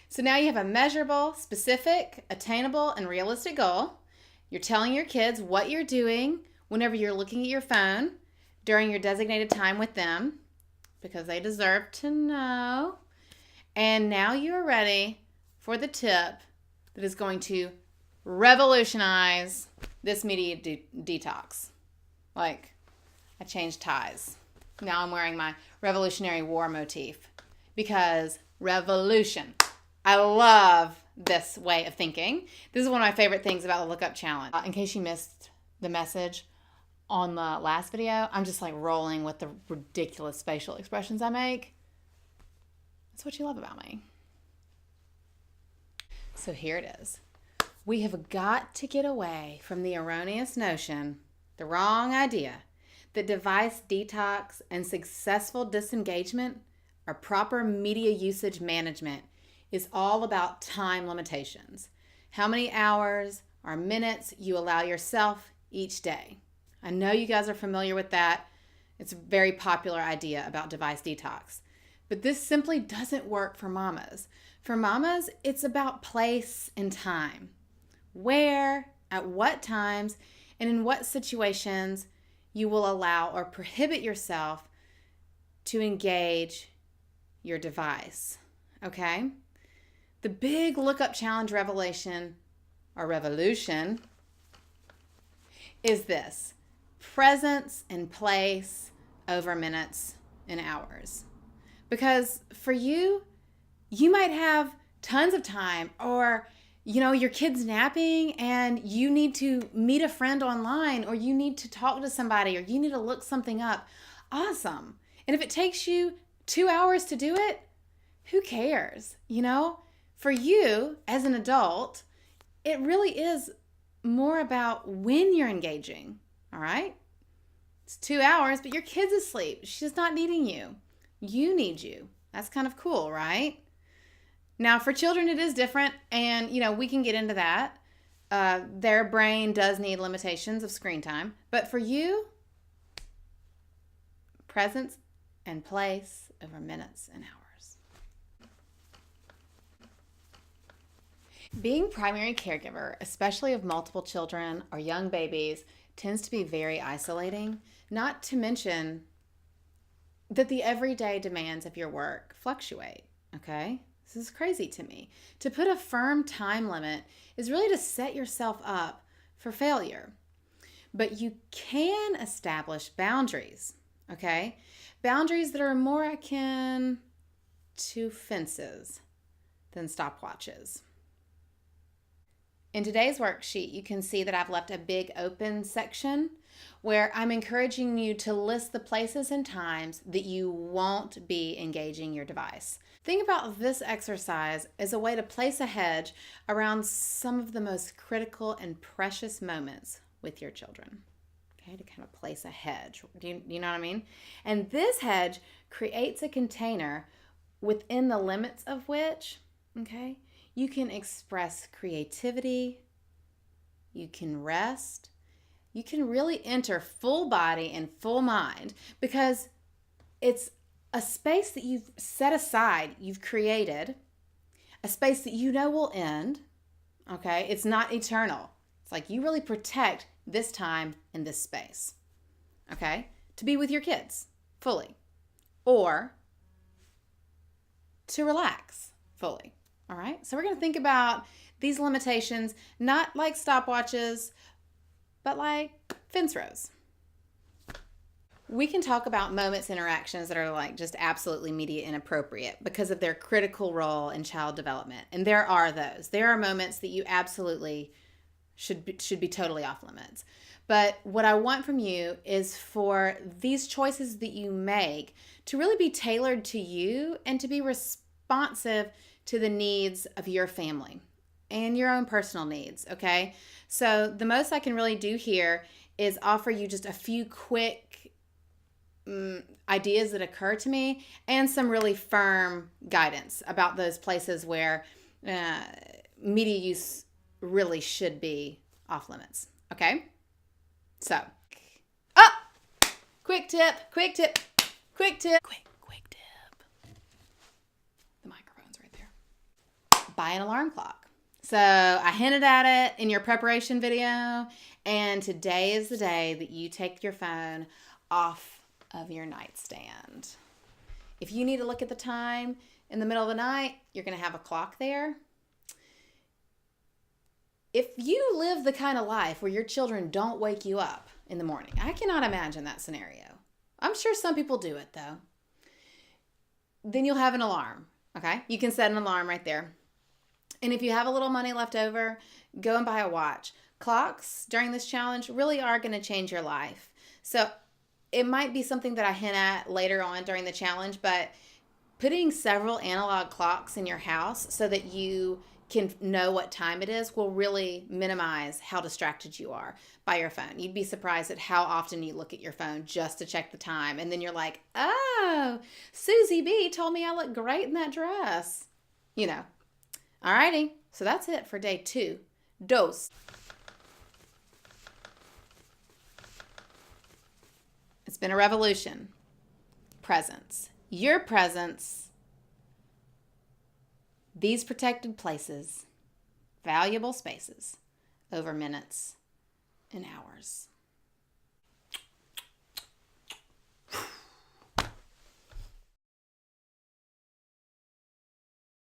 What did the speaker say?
So now you have a measurable, specific, attainable, and realistic goal. You're telling your kids what you're doing whenever you're looking at your phone during your designated time with them, because they deserve to know. And now you're ready for the tip that is going to revolutionize this media detox. Like, I changed ties. Now I'm wearing my Revolutionary War motif because revolution. I love this way of thinking. This is one of my favorite things about the Lookup Challenge. In case you missed the message on the last video, I'm just like rolling with the ridiculous facial expressions I make. That's what you love about me. So here it is. We have got to get away from the erroneous notion, the wrong idea, that device detox and successful disengagement or proper media usage management is all about time limitations. How many hours or minutes you allow yourself each day. I know you guys are familiar with that. It's a very popular idea about device detox. But this simply doesn't work for mamas. For mamas, it's about place and time. Where, at what times, and in what situations you will allow or prohibit yourself to engage your device. Okay? The big Lookup Challenge revelation or revolution is this: presence and place over minutes and hours. Because for you, you might have tons of time, or your kid's napping and you need to meet a friend online, or you need to talk to somebody, or you need to look something up. Awesome. And if it takes you 2 hours to do it, who cares? For you as an adult, it really is more about when you're engaging. All right? It's 2 hours, but your kid's asleep. She's not needing you. You need you. That's kind of cool, right? Now, for children, it is different, and, we can get into that. Their brain does need limitations of screen time. But for you, presence and place over minutes and hours. Being primary caregiver, especially of multiple children or young babies, tends to be very isolating, not to mention that the everyday demands of your work fluctuate, okay? This is crazy to me. To put a firm time limit is really to set yourself up for failure. But you can establish boundaries, okay? Boundaries that are more akin to fences than stopwatches. In today's worksheet, you can see that I've left a big open section where I'm encouraging you to list the places and times that you won't be engaging your device. Think about this exercise as a way to place a hedge around some of the most critical and precious moments with your children. Okay, to kind of place a hedge. Do you know what I mean? And this hedge creates a container within the limits of which, okay, you can express creativity, you can rest, you can really enter full body and full mind, because it's a space that you've set aside, you've created, a space that will end, okay? It's not eternal. It's like you really protect this time and this space, okay? To be with your kids fully, or to relax fully, all right? So we're going to think about these limitations, not like stopwatches, but like fence rows. We can talk about moments, interactions that are like just absolutely media inappropriate because of their critical role in child development. And there are those. There are moments that you absolutely should be totally off limits. But what I want from you is for these choices that you make to really be tailored to you and to be responsive to the needs of your family and your own personal needs, okay? So the most I can really do here is offer you just a few quick ideas that occur to me and some really firm guidance about those places where media use really should be off limits, okay? So, quick tip. The microphone's right there. buy an alarm clock. So I hinted at it in your preparation video, and today is the day that you take your phone off of your nightstand. If you need to look at the time in the middle of the night, you're going to have a clock there. If you live the kind of life where your children don't wake you up in the morning, I cannot imagine that scenario. I'm sure some people do it though. Then you'll have an alarm, okay? You can set an alarm right there. And if you have a little money left over, go and buy a watch. Clocks during this challenge really are going to change your life. So it might be something that I hint at later on during the challenge, but putting several analog clocks in your house so that you can know what time it is will really minimize how distracted you are by your phone. You'd be surprised at how often you look at your phone just to check the time. And then you're like, oh, Susie B told me I look great in that dress. You know. Alrighty, so that's it for day 2. Dos. It's been a revolution. Presence. Your presence. These protected places. Valuable spaces. Over minutes and hours.